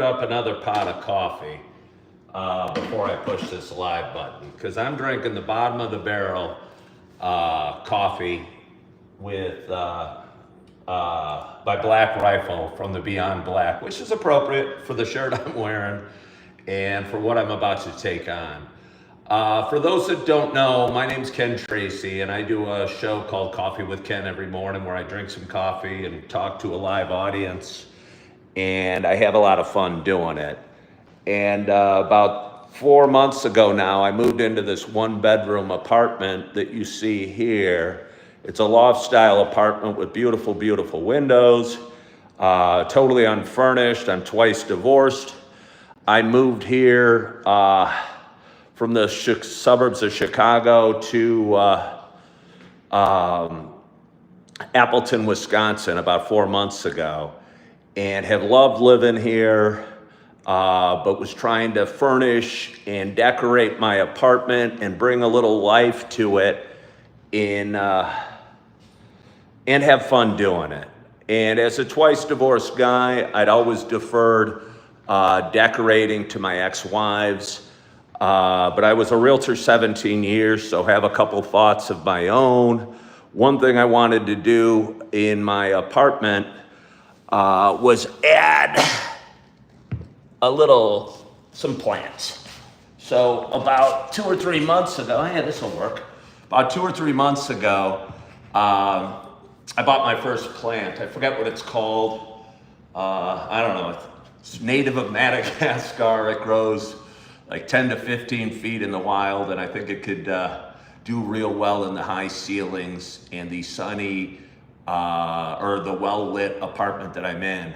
Up another pot of coffee before I push this live button because I'm drinking the bottom of the barrel coffee with by Black Rifle from the Beyond Black, which is appropriate for the shirt I'm wearing and for what I'm about to take on. For those that don't know, my name's Ken Tracy, and I do a show called Coffee with Ken every morning where I drink some coffee and talk to a live audience. And I have a lot of fun doing it. And about 4 months ago now, I moved into this one-bedroom apartment that you see here. It's a loft-style apartment with beautiful, beautiful windows, totally unfurnished. I'm twice divorced. I moved here from the suburbs of Chicago to Appleton, Wisconsin, about 4 months ago. And have loved living here, but was trying to furnish and decorate my apartment and bring a little life to it and have fun doing it. And as a twice divorced guy, I'd always deferred decorating to my ex-wives, but I was a realtor 17 years, so have a couple thoughts of my own. One thing I wanted to do in my apartment was add some plants. So about 2 or 3 months ago, yeah, this will work. About 2 or 3 months ago, I bought my first plant. I forget what it's called. I don't know. It's native of Madagascar. It grows like 10 to 15 feet in the wild, and I think it could do real well in the high ceilings and the sunny or the well-lit apartment that I'm in.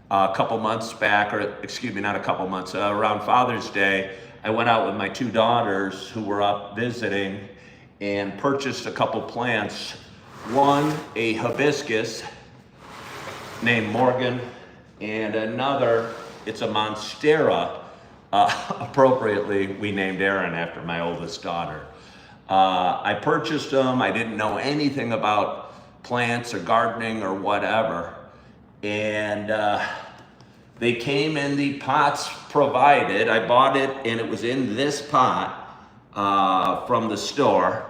A couple months back, or excuse me, not a couple months, around Father's Day, I went out with my 2 daughters who were up visiting and purchased a couple plants. One, a hibiscus named Morgan, and another, it's a monstera. Appropriately, we named Erin after my oldest daughter. I purchased them. I didn't know anything about plants or gardening or whatever, and they came in the pots provided. I bought it and it was in this pot from the store.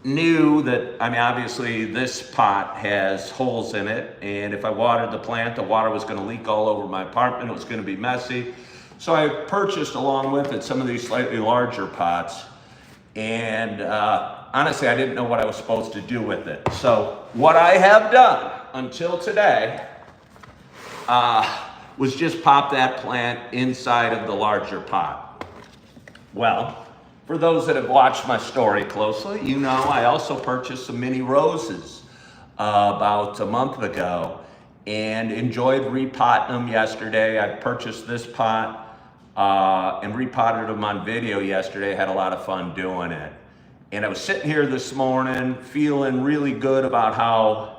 Knew that, I mean, obviously this pot has holes in it, and if I watered the plant, the water was going to leak all over my apartment. It was going to be messy. So I purchased along with it some of these slightly larger pots, and honestly, I didn't know what I was supposed to do with it. So what I have done until today was just pop that plant inside of the larger pot. Well, for those that have watched my story closely, you know I also purchased some mini roses about a month ago and enjoyed repotting them yesterday. I purchased this pot and repotted them on video yesterday. I had a lot of fun doing it. And I was sitting here this morning feeling really good about how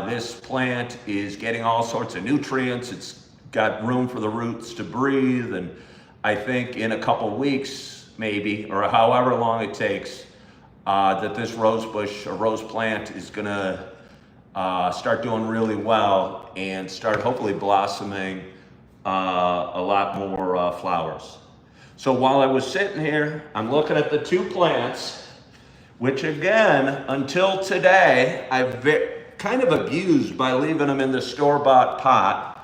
this plant is getting all sorts of nutrients. It's got room for the roots to breathe. And I think in a couple weeks, maybe, or however long it takes, that this rose bush or rose plant is gonna start doing really well and start hopefully blossoming a lot more flowers. So while I was sitting here, I'm looking at the 2 plants, which again, until today, I've kind of abused by leaving them in the store-bought pot,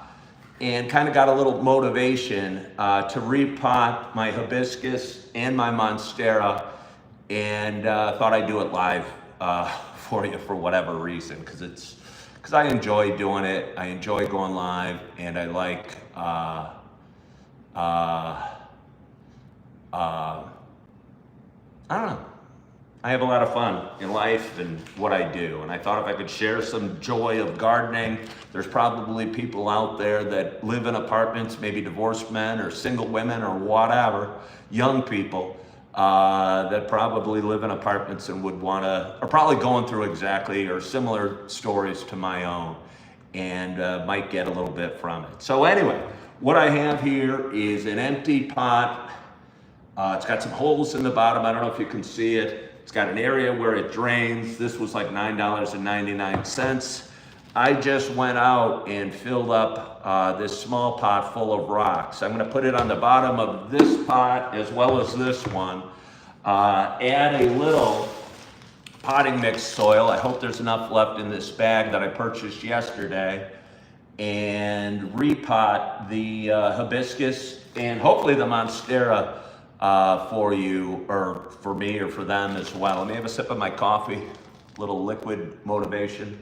and kind of got a little motivation to repot my hibiscus and my monstera, and thought I'd do it live for you for whatever reason, because I enjoy doing it. I enjoy going live, and I like I don't know. I have a lot of fun in life and what I do. And I thought if I could share some joy of gardening, there's probably people out there that live in apartments, maybe divorced men or single women or whatever, young people that probably live in apartments and would want to, are probably going through exactly or similar stories to my own, and might get a little bit from it. So anyway, what I have here is an empty pot. It's got some holes in the bottom. I don't know if you can see it. It's got an area where it drains. This was like $9.99. I just went out and filled up this small pot full of rocks. I'm gonna put it on the bottom of this pot as well as this one. Add a little potting mix soil. I hope there's enough left in this bag that I purchased yesterday. And repot the hibiscus and hopefully the monstera for you, or for me, or for them as well. Let me have a sip of my coffee. Little liquid motivation.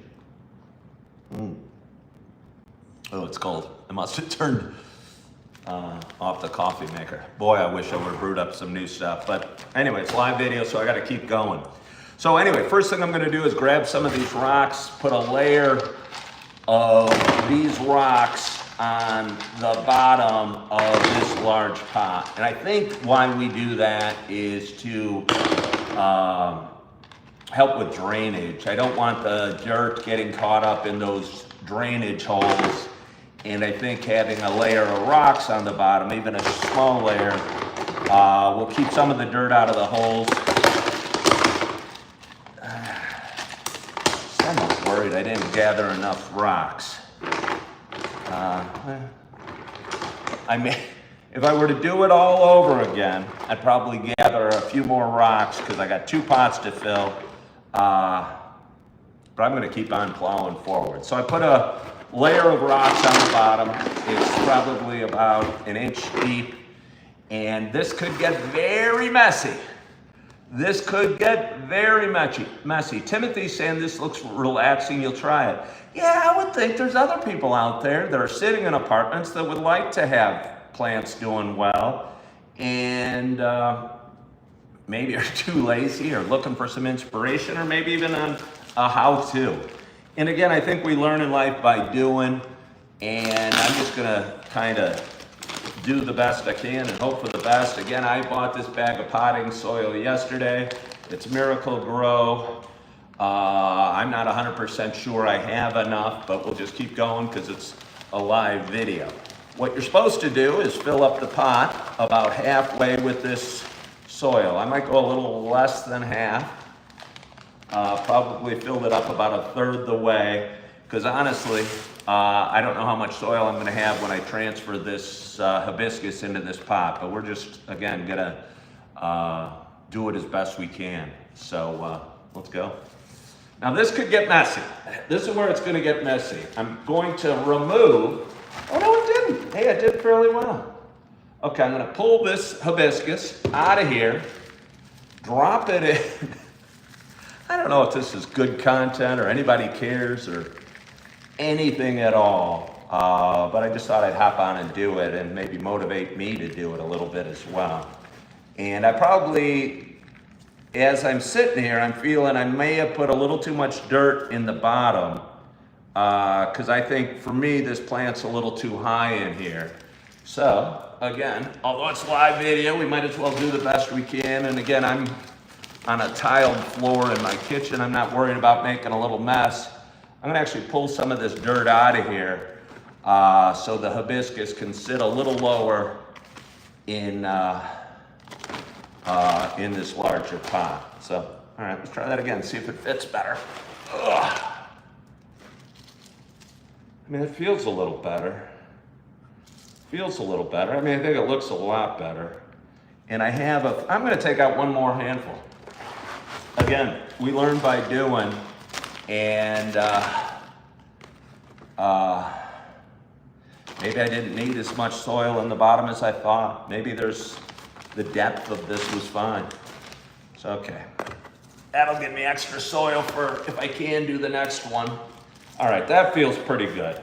Oh, it's cold. I must have turned off the coffee maker. Boy, I wish I would have brewed up some new stuff. But anyway, it's live video, so I got to keep going. So anyway, first thing I'm going to do is grab some of these rocks, put a layer of these rocks on the bottom of this large pot. And I think why we do that is to help with drainage. I don't want the dirt getting caught up in those drainage holes. And I think having a layer of rocks on the bottom, even a small layer, will keep some of the dirt out of the holes. I'm almost worried I didn't gather enough rocks. If I were to do it all over again, I'd probably gather a few more rocks because I got 2 pots to fill. But I'm going to keep on plowing forward. So I put a layer of rocks on the bottom. It's probably about 1 inch deep. And this could get very messy. This could get very messy. Timothy's saying this looks relaxing, you'll try it. Yeah, I would think there's other people out there that are sitting in apartments that would like to have plants doing well. And maybe are too lazy or looking for some inspiration, or maybe even on a how-to. And again, I think we learn in life by doing, and I'm just gonna kind of do the best I can and hope for the best. Again, I bought this bag of potting soil yesterday. It's Miracle-Gro. I'm not 100% sure I have enough, but we'll just keep going because it's a live video. What you're supposed to do is fill up the pot about halfway with this soil. I might go a little less than half. Probably filled it up about 1/3 the way, because honestly, I don't know how much soil I'm going to have when I transfer this hibiscus into this pot, but we're just, again, going to do it as best we can. So let's go. Now this could get messy. This is where it's going to get messy. I'm going to remove, oh no it didn't. Hey, it did fairly well. Okay, I'm going to pull this hibiscus out of here, drop it in. I don't know if this is good content or anybody cares or anything at all, but I just thought I'd hop on and do it and maybe motivate me to do it a little bit as well. And I probably, as I'm sitting here, I'm feeling I may have put a little too much dirt in the bottom, because I think for me this plant's a little too high in here. So again, although it's live video, we might as well do the best we can. And again, I'm on a tiled floor in my kitchen. I'm not worried about making a little mess. I'm gonna actually pull some of this dirt out of here so the hibiscus can sit a little lower in this larger pot. So, all right, let's try that again, see if it fits better. Ugh. I mean, it feels a little better. Feels a little better. I mean, I think it looks a lot better. And I'm gonna take out one more handful. Again, we learn by doing, and maybe I didn't need as much soil in the bottom as I thought. Maybe the depth of this was fine. So, okay. That'll give me extra soil for if I can do the next one. All right, that feels pretty good.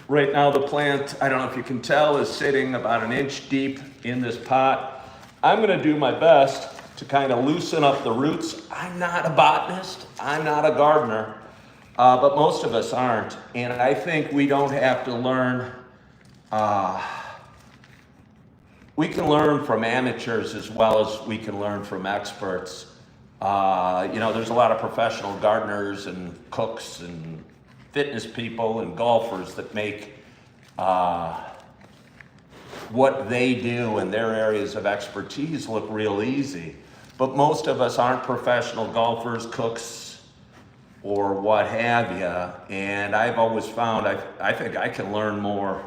Right now the plant, I don't know if you can tell, is sitting about 1 inch deep in this pot. I'm gonna do my best to kind of loosen up the roots. I'm not a botanist, I'm not a gardener, but most of us aren't. And I think we don't have to learn, we can learn from amateurs as well as we can learn from experts. You know, there's a lot of professional gardeners and cooks and fitness people and golfers that make what they do in their areas of expertise look real easy. But most of us aren't professional golfers, cooks, or what have you. And I've always found I think I can learn more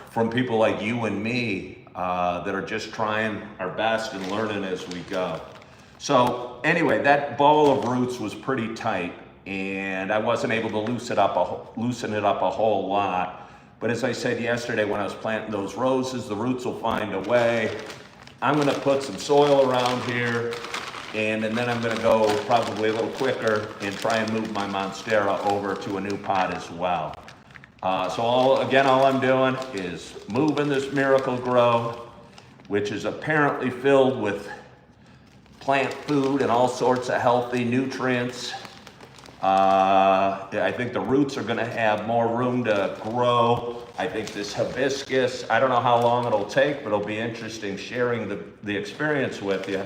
from people like you and me that are just trying our best and learning as we go. So anyway, that ball of roots was pretty tight, and I wasn't able to loosen it up a whole lot. But as I said yesterday when I was planting those roses, the roots will find a way. I'm gonna put some soil around here, and then I'm gonna go probably a little quicker and try and move my Monstera over to a new pot as well. So all I'm doing is moving this Miracle-Gro, which is apparently filled with plant food and all sorts of healthy nutrients. I think the roots are gonna have more room to grow. I think this hibiscus, I don't know how long it'll take, but it'll be interesting sharing the experience with you,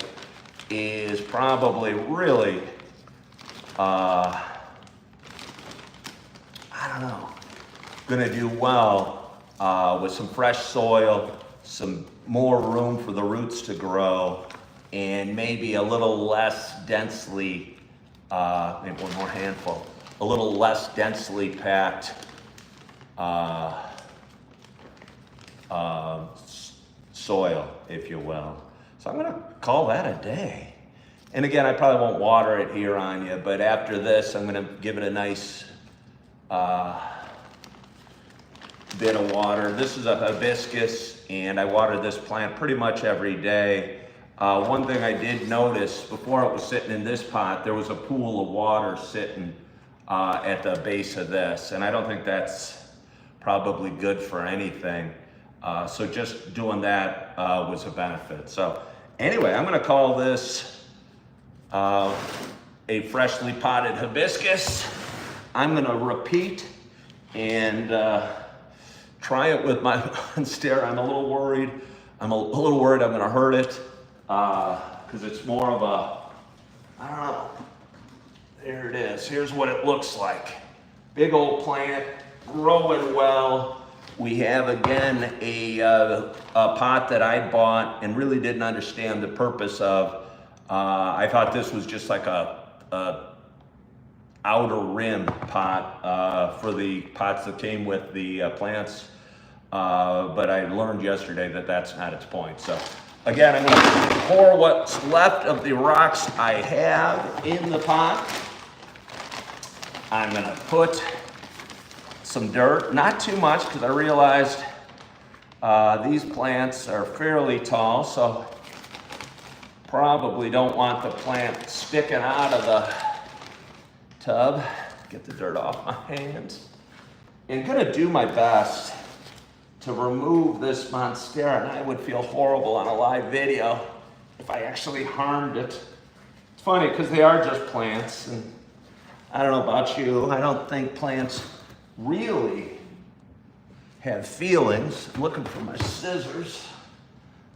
is probably really, I don't know, gonna do well with some fresh soil, some more room for the roots to grow, and maybe a little less densely, maybe one more handful, a little less densely packed soil, if you will. So I'm gonna call that a day. And again, I probably won't water it here on you, but after this, I'm gonna give it a nice bit of water. This is a hibiscus, and I water this plant pretty much every day. One thing I did notice, before it was sitting in this pot, there was a pool of water sitting at the base of this, and I don't think that's probably good for anything. So just doing that was a benefit. So anyway, I'm gonna call this a freshly potted hibiscus. I'm gonna repeat and try it with my Monstera. I'm a little worried. I'm gonna hurt it because it's more of a, I don't know. There it is. Here's what it looks like. Big old plant, growing well. We have, again, a pot that I bought and really didn't understand the purpose of. I thought this was just like a outer rim pot for the pots that came with the plants. But I learned yesterday that that's not its point. So again, I'm gonna pour what's left of the rocks I have in the pot. I'm gonna put some dirt, not too much, because I realized these plants are fairly tall, so probably don't want the plant sticking out of the tub. Get the dirt off my hands. And gonna do my best to remove this Monstera, and I would feel horrible on a live video if I actually harmed it. It's funny, because they are just plants, and I don't know about you, I don't think plants really have feelings. I'm looking for my scissors.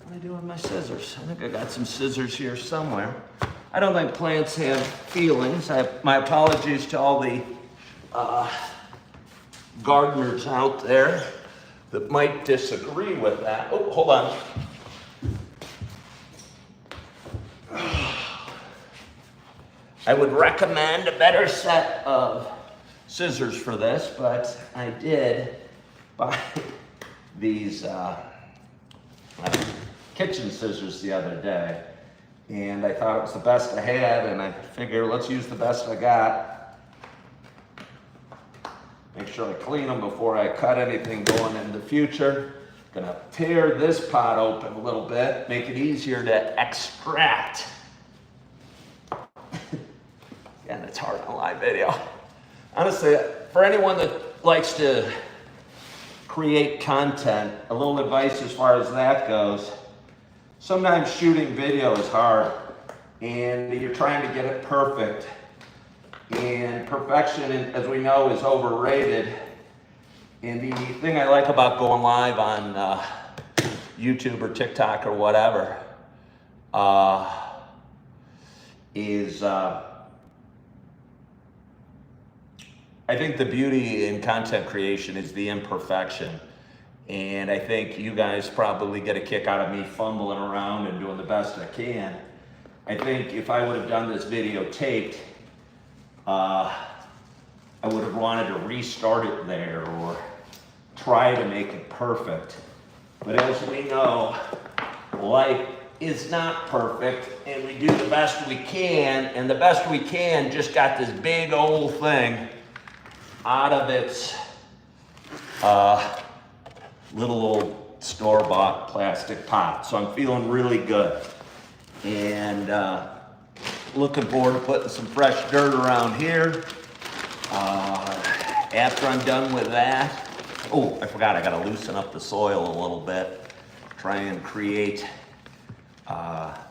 What do I do with my scissors? I think I got some scissors here somewhere. I don't think plants have feelings. My apologies to all the gardeners out there that might disagree with that. Oh, hold on. I would recommend a better set of scissors for this, but I did buy these kitchen scissors the other day, and I thought it was the best I had, and I figured let's use the best I got. Make sure I clean them before I cut anything going in the future. Gonna tear this pot open a little bit, make it easier to extract. Yeah, that's hard on a live video. Honestly, for anyone that likes to create content, a little advice as far as that goes. Sometimes shooting video is hard, and you're trying to get it perfect. And perfection, as we know, is overrated. And the thing I like about going live on YouTube or TikTok or whatever is I think the beauty in content creation is the imperfection. And I think you guys probably get a kick out of me fumbling around and doing the best I can. I think if I would have done this video taped, I would have wanted to restart it there or try to make it perfect. But as we know, life is not perfect, and we do the best we can, and the best we can just got this big old thing out of its little old store-bought plastic pot. So I'm feeling really good. And looking forward to putting some fresh dirt around here. After I'm done with that, oh, I forgot, I gotta loosen up the soil a little bit. Try and create,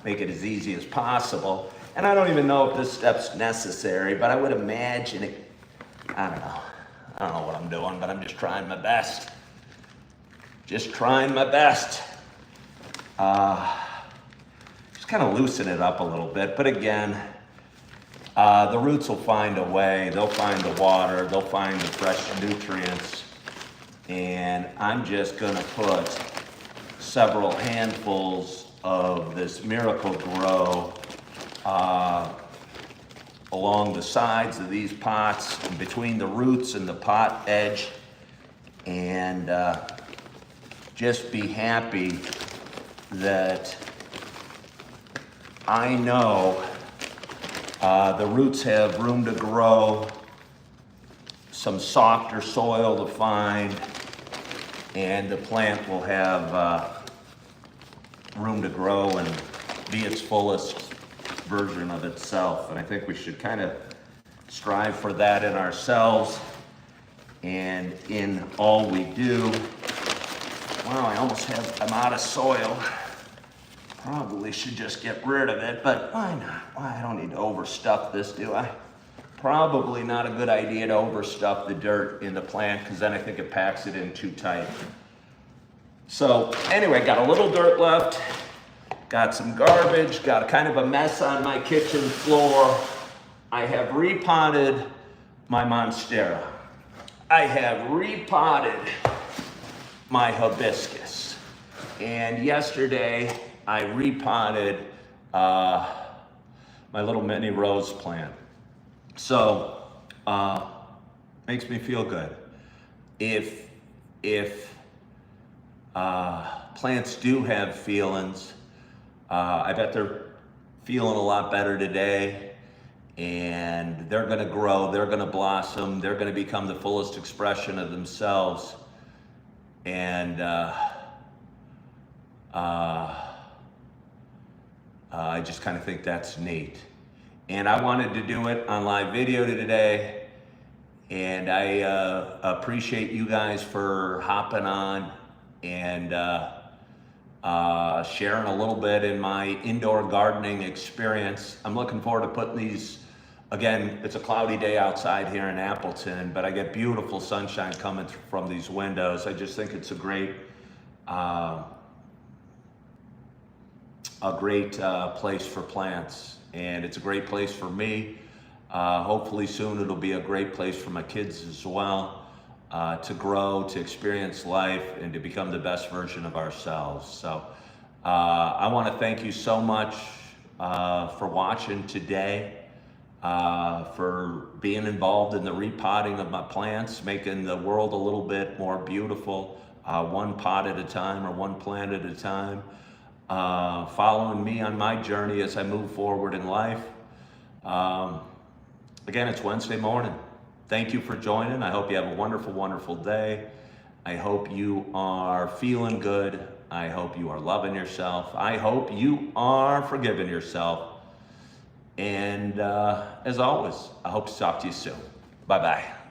make it as easy as possible. And I don't even know if this step's necessary, but I would imagine it, I don't know what I'm doing, but I'm just trying my best. Just trying my best. Just kind of loosen it up a little bit, but again, the roots will find a way. They'll find the water, they'll find the fresh nutrients, and I'm just gonna put several handfuls of this Miracle-Gro along the sides of these pots, and between the roots and the pot edge, and just be happy that I know the roots have room to grow, some softer soil to find, and the plant will have room to grow and be its fullest version of itself. And I think we should kind of strive for that in ourselves and in all we do. Wow, I'm out of soil. Probably should just get rid of it, but why not? Why, I don't need to overstuff this, do I? Probably not a good idea to overstuff the dirt in the plant, because then I think it packs it in too tight. So anyway, got a little dirt left, got some garbage, got kind of a mess on my kitchen floor. I have repotted my Monstera. I have repotted my hibiscus. And yesterday, I repotted my little mini rose plant. So, makes me feel good. If plants do have feelings, I bet they're feeling a lot better today, and they're gonna grow, they're gonna blossom, they're gonna become the fullest expression of themselves. And I just kind of think that's neat. And I wanted to do it on live video today, and I appreciate you guys for hopping on and sharing a little bit in my indoor gardening experience. I'm looking forward to putting these, again, it's a cloudy day outside here in Appleton, but I get beautiful sunshine coming from these windows. I just think it's a great place for plants, and it's a great place for me. Hopefully soon it'll be a great place for my kids as well, to grow, to experience life, and to become the best version of ourselves. So I want to thank you so much for watching today, for being involved in the repotting of my plants, making the world a little bit more beautiful, one pot at a time, or one plant at a time. Following me on my journey as I move forward in life. Again, it's Wednesday morning. Thank you for joining. I hope you have a wonderful, wonderful day. I hope you are feeling good. I hope you are loving yourself. I hope you are forgiving yourself. And as always, I hope to talk to you soon. Bye-bye.